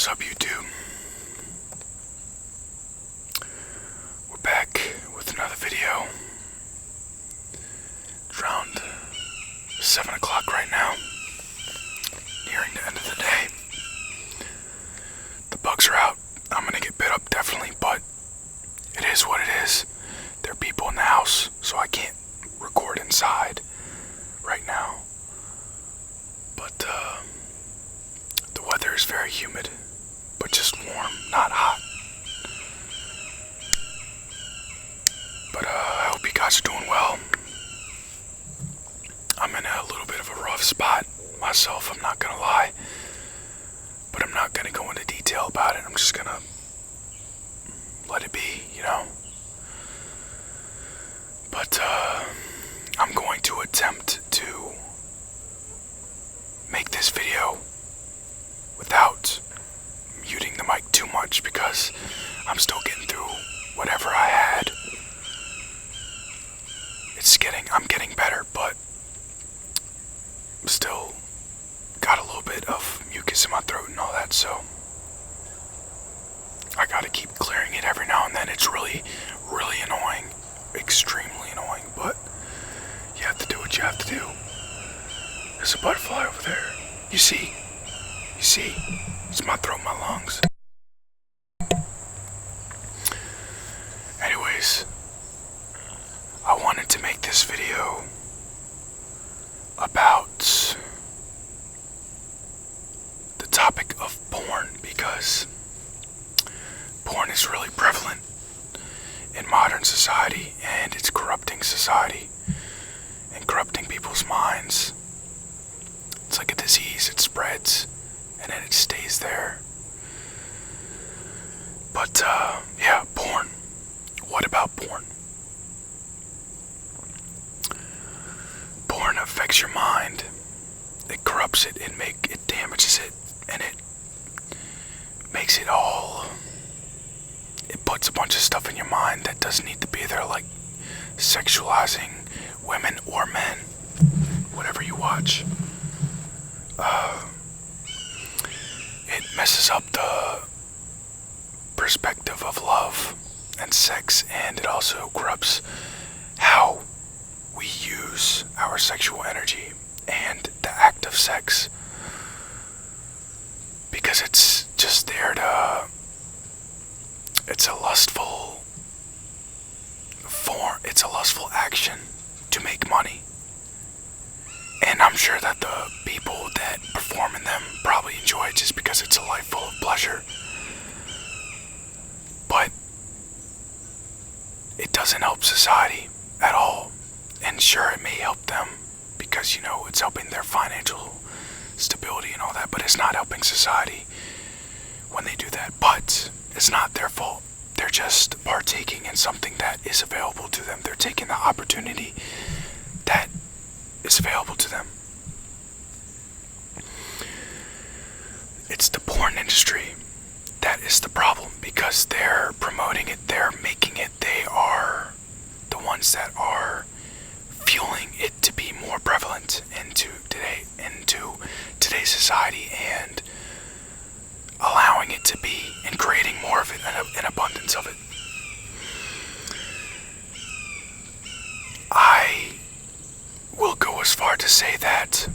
What's up, YouTube? We're back with another video. It's around 7 o'clock right now, nearing the end of the day. The bugs are out. I'm gonna get bit up definitely, but it is what it is. There are people in the house, so I can't record inside right now. But the weather is very humid, but just warm, not hot. But I hope you guys are doing well. I'm in a little bit of a rough spot myself, I'm not gonna lie. But I'm not gonna go into detail about it. I'm just gonna let it be, you know. But I'm going to attempt to make this video without muting the mic too much because I'm still getting through whatever I had. I'm getting better, but still got a little bit of mucus in my throat and all that, so I gotta keep clearing it every now and then. It's really, really annoying, extremely annoying, but you have to do what you have to do. There's a butterfly over there. You see, it's my throat, my lungs. Anyways, I wanted to make this video about the topic of porn because porn is really prevalent in modern society and it's corrupting society and corrupting people's minds. It's like a disease, it spreads and then it stays there. But yeah, porn. What about porn? Porn affects your mind. It corrupts it, it damages it, and it makes it all. It puts a bunch of stuff in your mind that doesn't need to be there, like sexualizing women or men, whatever you watch. It messes up the perspective of love and sex, and it also corrupts how we use our sexual energy and the act of sex, because it's just there to, it's a lustful form, it's a lustful action to make money. And I'm sure that the people that perform in them probably enjoy it just because it's a life full of pleasure. But it doesn't help society at all. And sure, it may help them because, you know, it's helping their financial stability and all that, but it's not helping society when they do that. But it's not their fault. They're just partaking in something that is available to them. They're taking the opportunity that is available to them. It's the porn industry that is the problem because they're promoting it, they're making it, they are the ones that are fueling it to be more prevalent into today's society and allowing it to be and creating more of it, an abundance of it. I will go as far to say that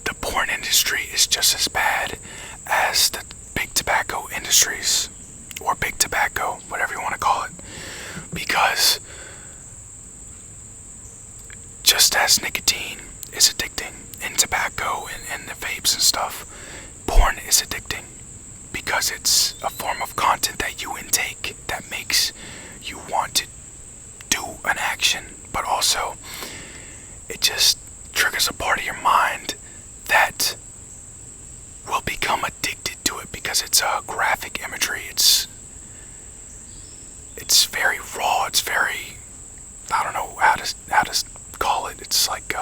the porn industry is just as bad as the big tobacco industries, or big tobacco, whatever you want to call it, because just as nicotine is addicting in tobacco and the vapes and stuff, porn is addicting because it's a form of content that you intake that makes you want to do an action, but also it just triggers a part of your mind that will become addicted to it because it's a graphic imagery. It's very raw. It's very, I don't know how to call it. It's like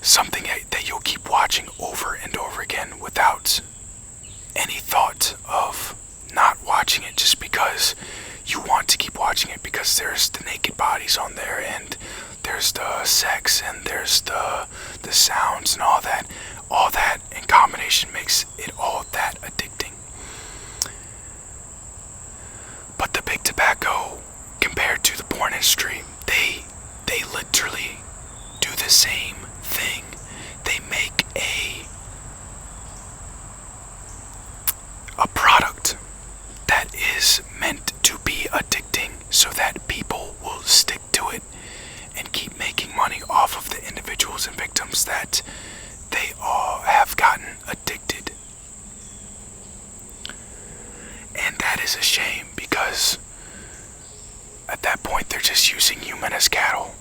something that you'll keep watching over and over again without any thought of not watching it, just because you want to keep watching it because there's the naked bodies on there, and there's the sex, and there's the sounds and all that. All that in combination makes it all that addicting. But the big tobacco, compared to the porn industry, they literally do the same thing. They make a product that is meant to be addicting so that people will stick to it and keep making money off of the individuals and victims that they all have gotten addicted. And that is a shame, because at that point they're just using human as cattle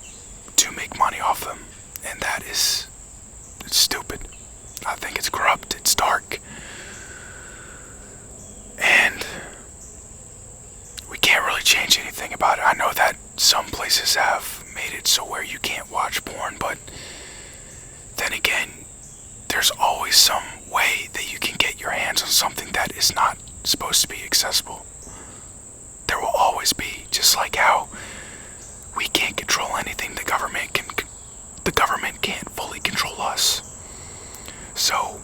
to make money off them. And that is, it's stupid. I think it's corrupt, it's dark. And we can't really change anything about it. I know that some places have made it so where you can't watch porn, but then again, there's always some way that you can get your hands on something that is not supposed to be accessible. There will always be, just like how we can't control anything, the government can't fully control us. So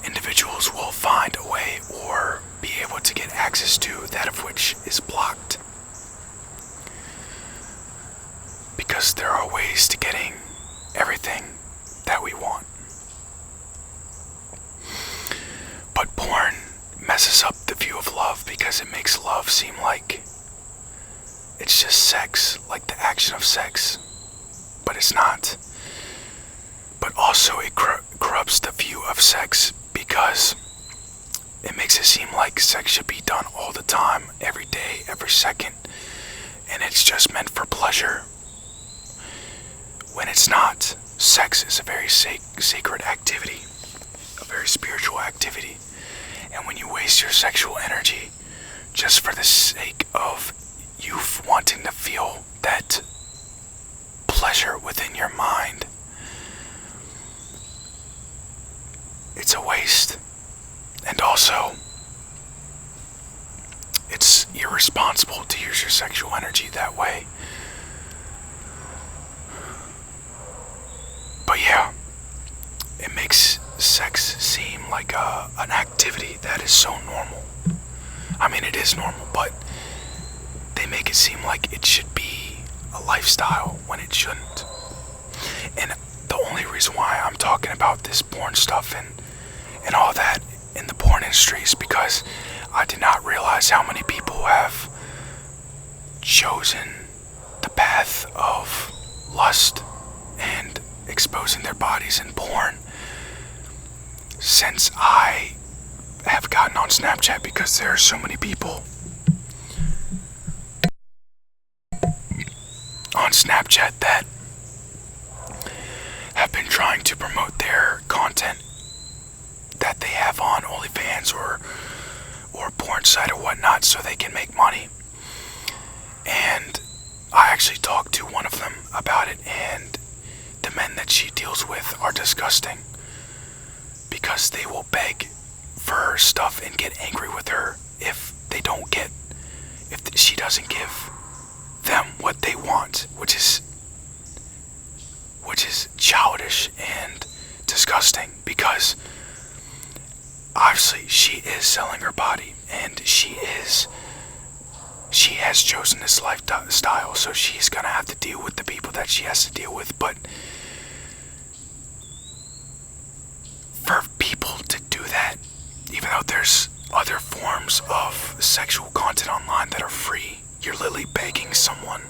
individuals will find a way or be able to get access to that of which is blocked. Because there are ways to getting everything that we want. But porn messes up the view of love because it makes love seem like it's just sex, like the action of sex. But it's not. But also it corrupts the view of sex because it makes it seem like sex should be done all the time, every day, every second, and it's just meant for pleasure. When it's not. Sex is a very sacred activity, a very spiritual activity, and when you waste your sexual energy just for the sake of you wanting to feel that pleasure within your mind, it's a waste. And also, it's irresponsible to use your sexual energy that way. But yeah, it makes sex seem like an activity that is so normal. I mean, it is normal, but they make it seem like it should be a lifestyle when it shouldn't. And the only reason why I'm talking about this porn stuff and all that in the porn industry is because I did not realize how many people have chosen the path of lust and exposing their bodies in porn since I have gotten on Snapchat, because there are so many people on Snapchat that have been trying to promote their content that they have on OnlyFans or porn site or whatnot so they can make money. And I actually talked to one of them about it, and the men that she deals with are disgusting because they will beg for stuff and get angry with her if she doesn't give them what they want, which is childish and disgusting, because obviously she is selling her body and she has chosen this lifestyle, so she's gonna have to deal with the people that she has to deal with. But for people to do that, even though there's other forms of sexual content online that are free, you're literally begging someone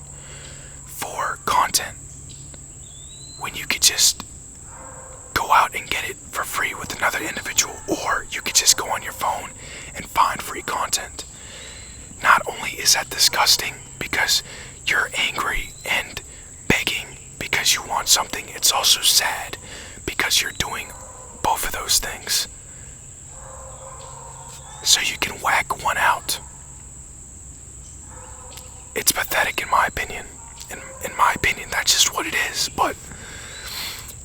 for content when you could just go out and get it for free with another individual, or you could just go on your phone and find free content. Not only is that disgusting because you're angry and begging because you want something, it's also sad because you're doing both of those things so you can whack one out. It's pathetic in my opinion. In my opinion, that's just what it is. But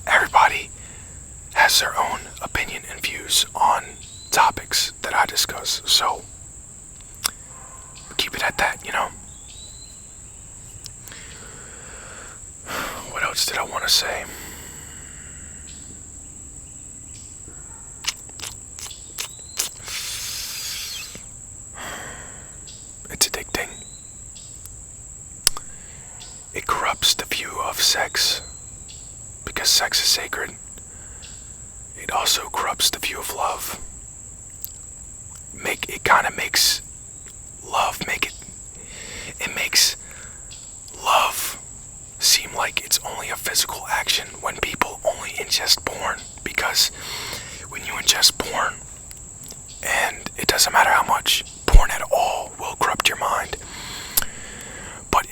everybody has their own opinion and views on topics that I discuss. So keep it it at that, you know? What else did I want to say? It's addicting. It corrupts the view of sex, because sex is sacred. It also corrupts the view of love. It kind of makes love it makes love seem like it's only a physical action when people only ingest porn. Because when you ingest porn, and it doesn't matter how much porn at all will corrupt your mind, but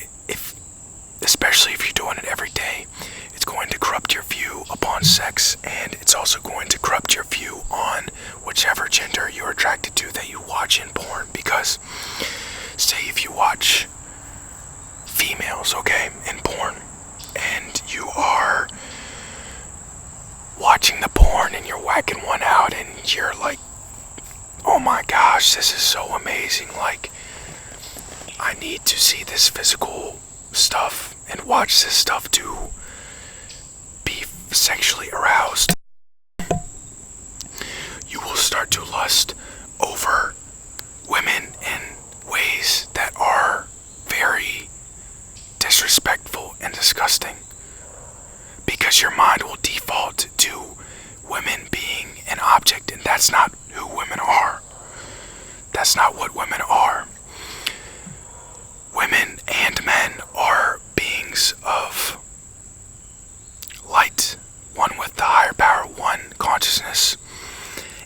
especially if you're doing it every day, it's going to corrupt your view upon sex, and it's also going to corrupt your view on whichever gender you're attracted to that you watch in porn. Because say if you watch females, okay, in porn, and you are watching the porn and you're whacking one out and you're like, oh my gosh, this is so amazing, like, I need to see this physical stuff and watch this stuff to be sexually aroused, you will start to lust over women in ways that are very disrespectful and disgusting, because your mind will default to women being an object, and that's not who women are. That's not what women are. Women and men are beings of light, one with the higher power, one consciousness,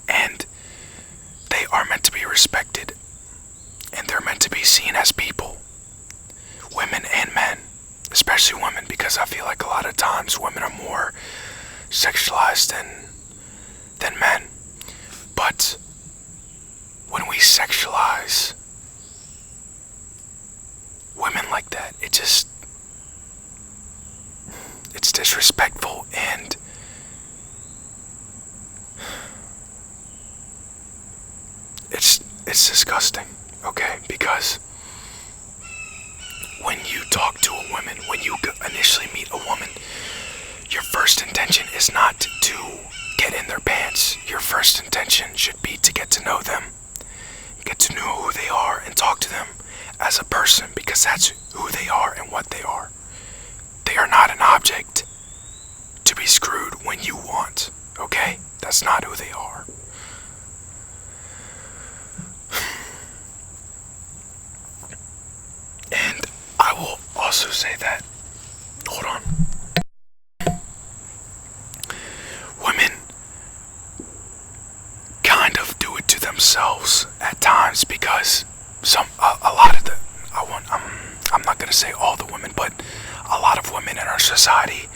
and they are meant to be respected, and they're meant to be seen as people. Women and men, especially women, because I feel like a lot of times women are more sexualized than men. But when we sexualize women like that, it's disrespectful, and it's disgusting, okay? Because when you talk to a woman, when you initially meet a woman, your first intention is not to get in their pants. Your first intention should be to get to know them, get to know who they are, and talk to them as a person, because that's who they are and what they are. They are not an object to be screwed when you want, okay? That's not who they are. And I will also say that, hold on, women kind of do it to themselves at times, because a lot of I'm not going to say all the women, but a lot of women in our society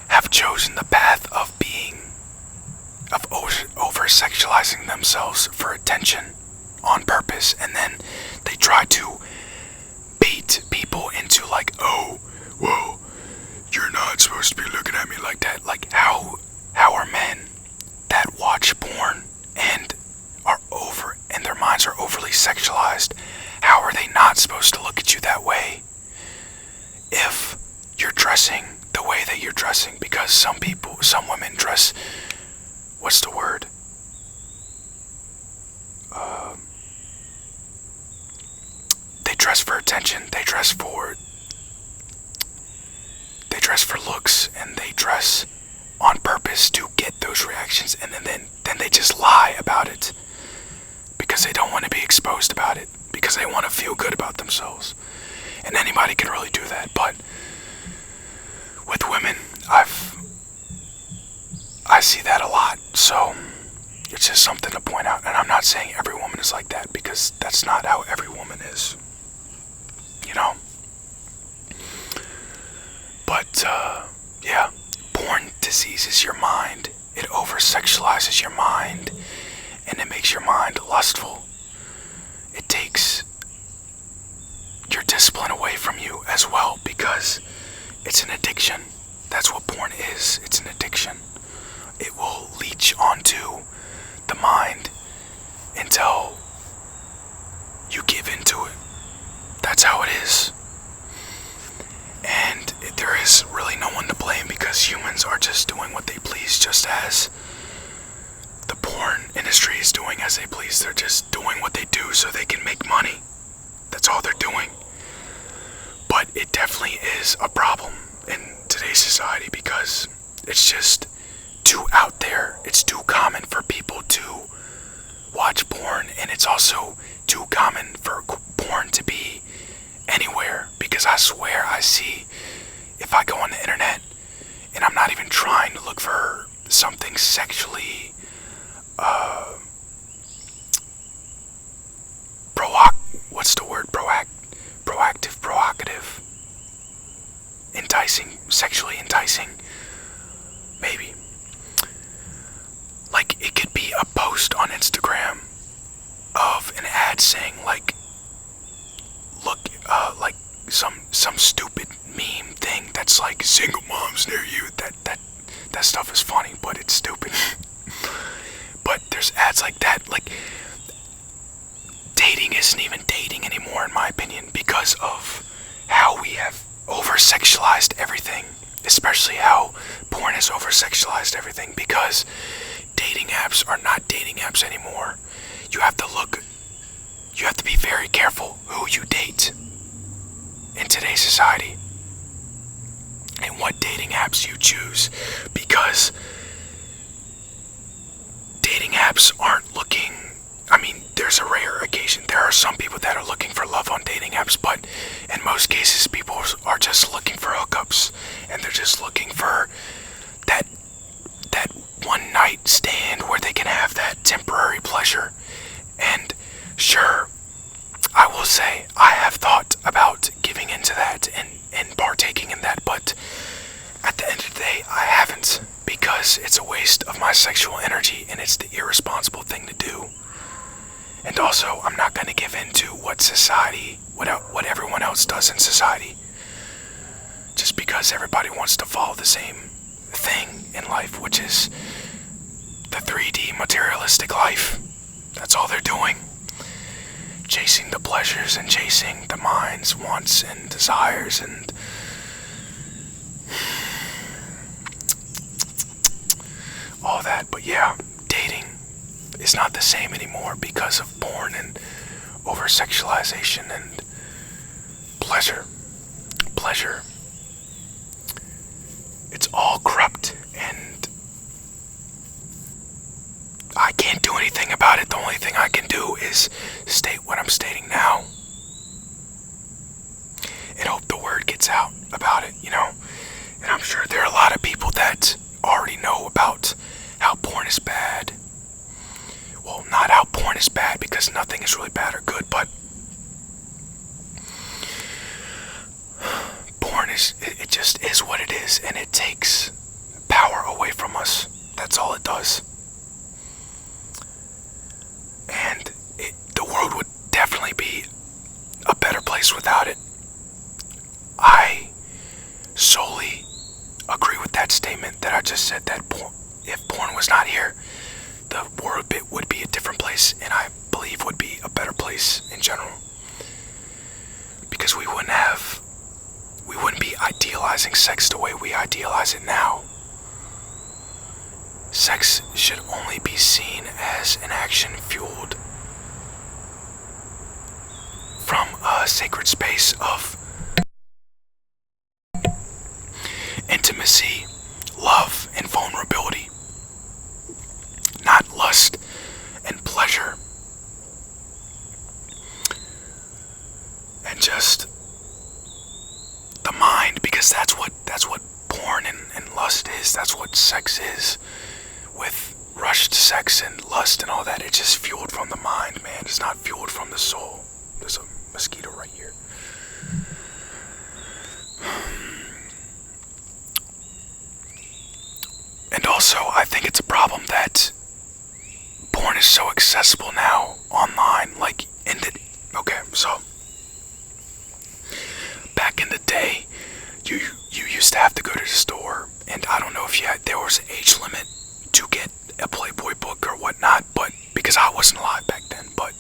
have chosen the path of over-sexualizing themselves for attention on purpose, and then they try to bait people into like, oh, whoa, you're not supposed to be looking at me like that. Like, how are men that watch porn and their minds are overly sexualized, how are they not supposed to look at you that way if you're dressing the way that you're dressing? Because some women dress, what's the word? They dress for attention, they dress for looks, and they dress on purpose to get those reactions, and then they just lie about it because they don't want to be exposed about it, because they want to feel good about themselves. And anybody can really do that, but with women, I see that a lot. So it's just something to point out, and I'm not saying every woman is like that, because that's not how every woman is, you know. But yeah, porn diseases your mind. It over-sexualizes your mind, and it makes your mind lustful. It takes your discipline away from you as well, because it's an addiction. That's what porn is. It's an addiction. It will leech onto the mind until you give into it. That's how it is. And there is really no one to blame because humans are just doing what they please, just as the porn industry is doing as they please. They're just doing what they do so they can make money. That's all they're doing. But it definitely is a problem in today's society because it's just too out there. It's too common for people to watch porn, and it's also too common for porn to be anywhere, because I swear I see, if I go on the internet and I'm not even trying to look for something sexually provocative, enticing, sexually enticing, maybe. Like, it could be a post on Instagram of an ad saying, like, look, like some stupid meme thing that's like single moms near you. That stuff is funny, but it's stupid. But there's ads like that. Like, dating isn't even dating anymore, in my opinion, because of how we have over-sexualized everything. Especially how porn has over-sexualized everything, because dating apps are not dating apps anymore. You have to be very careful who you date in today's society and what dating apps you choose, because dating apps aren't looking, I mean, there's a rare occasion. There are some people that are looking for love on dating apps, but in most cases, people are just looking for hookups, and they're just looking for that one night stand where they can have that temporary pleasure. And sure, I will say I have thought about giving into that and partaking in that, but at the end of the day, I haven't, because it's a waste of my sexual energy and it's the irresponsible thing to do. And also, I'm not going to give in to what society, what everyone else does in society, just because everybody wants to follow the same thing in life, which is the 3D materialistic life. That's all they're doing. Chasing the pleasures and chasing the mind's wants and desires and all that. But yeah, dating is not the same anymore because of porn and over-sexualization and pleasure. It's all corrupt, and I can't do anything about it. The only thing I can do is state what I'm stating now and hope the word gets out about it, you know? And I'm sure there are a lot of people that already know about how porn is bad. Well, not how porn is bad, because nothing is really bad or good, but porn it just is what it is, and it takes power away from us. That's all it does. And the world would definitely be a better place without it. I solely agree with that statement that I just said, that if porn was not here, the world would be a different place, and I believe would be a better place in general. Because we wouldn't be idealizing sex the way we idealize it now. Sex should only be seen as an action fueled from a sacred space of intimacy, love, and vulnerability, not lust and pleasure. And just the mind, because that's what porn and lust is. That's what sex is, with rushed sex and lust and all that. It's just fueled from the mind, man. It's not fueled from the soul. There's a mosquito right here. And also, I think it's a problem that porn is so accessible now online. Like, okay, so back in the day, you used to have to go to the store, and I don't know if there was an age limit to get a Playboy book or whatnot, but because I wasn't alive back then, but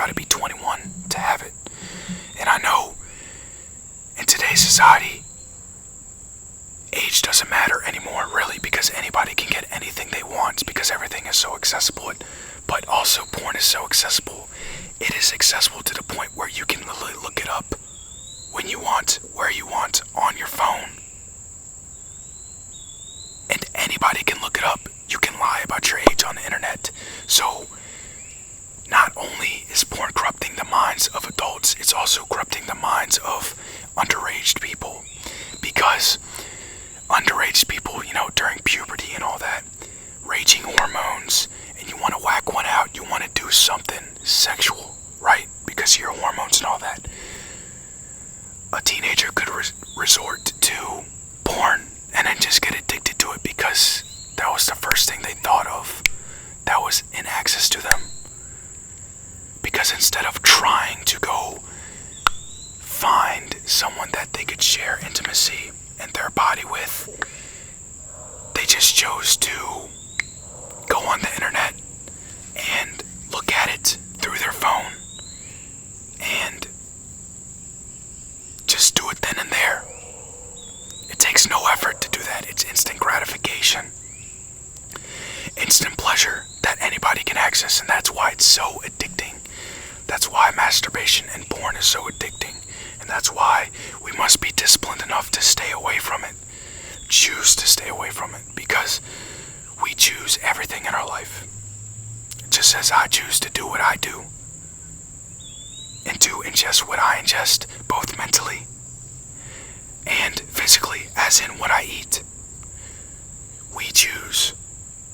gotta be 21 to have it. And I know in today's society, age doesn't matter anymore, really, because anybody can get anything they want because everything is so accessible. But also, porn is so accessible. It is accessible to the point where you can literally look it up when you want, where you want, on your phone. And anybody can look it up. You can lie about your age on the internet. So, not only is porn corrupting the minds of adults, it's also corrupting the minds of underage people. Because underage people, during puberty and all that, raging hormones, and you want to whack one out, you want to do something sexual, right? Because of your hormones and all that. A teenager could resort to porn and then just get addicted to it because that was the first thing they thought of that was in access to them. Because instead of trying to go find someone that they could share intimacy and their body with, they just chose to go on the internet and look at it through their phone and just do it then and there. It takes no effort to do that. It's instant gratification, instant pleasure that anybody can access, and that's why it's so addicting. That's why masturbation and porn is so addicting, and that's why we must be disciplined enough to stay away from it. Choose to stay away from it, because we choose everything in our life. Just as I choose to do what I do and to ingest what I ingest, both mentally and physically, as in what I eat. We choose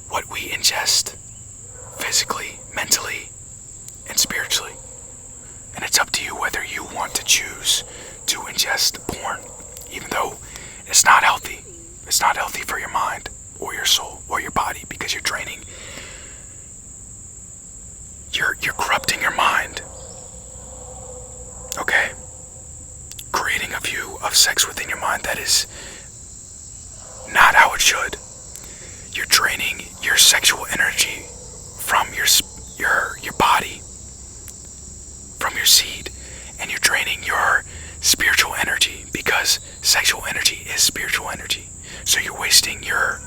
what we ingest physically, mentally, and spiritually. And it's up to you whether you want to choose to ingest porn, even though it's not healthy. It's not healthy for your mind or your soul or your body, because you're draining. You're corrupting your mind. Okay? Creating a view of sex within your mind that is not how it should. You're draining your sexual energy from your body, from your seed, and you're draining your spiritual energy, because sexual energy is spiritual energy. So you're wasting your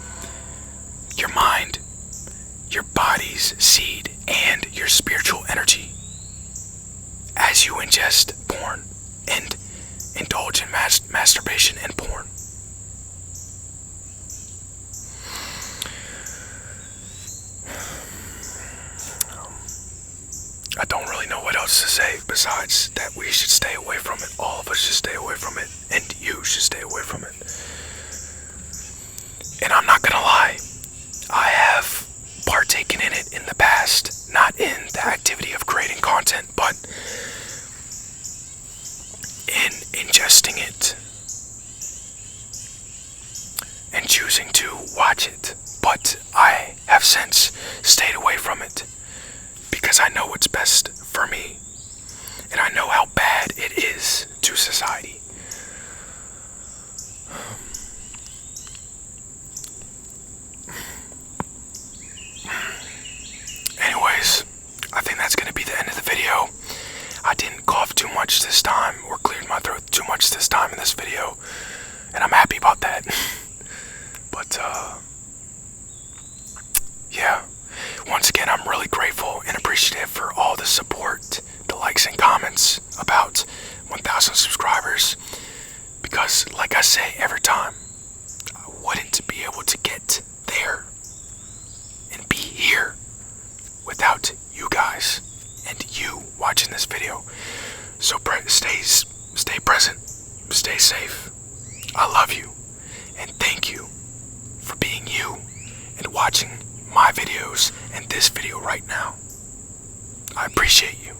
mind, your body's seed, and your spiritual energy as you ingest porn and indulge in masturbation and porn. I don't really know what else to say besides that we should stay away from it. All of us should stay away from it, and you should stay away from it. And I'm not gonna lie, I have partaken in it in the past, not in the activity of creating content, but in ingesting it and choosing to watch it. But I have since stayed away from it because I know what's best for me, and I know how bad it is to society. Anyways, I think that's going to be the end of the video. I didn't cough too much this time, or cleared my throat too much this time in this video, and I'm happy about that. But, yeah. Once again, I'm really grateful and appreciative for all the support, the likes and comments about 1,000 subscribers. Because, like I say every time, I wouldn't be able to get there and be here without you guys and you watching this video. So stay present, stay safe. I love you, and thank you for being you and watching my videos and this video right now. I appreciate you.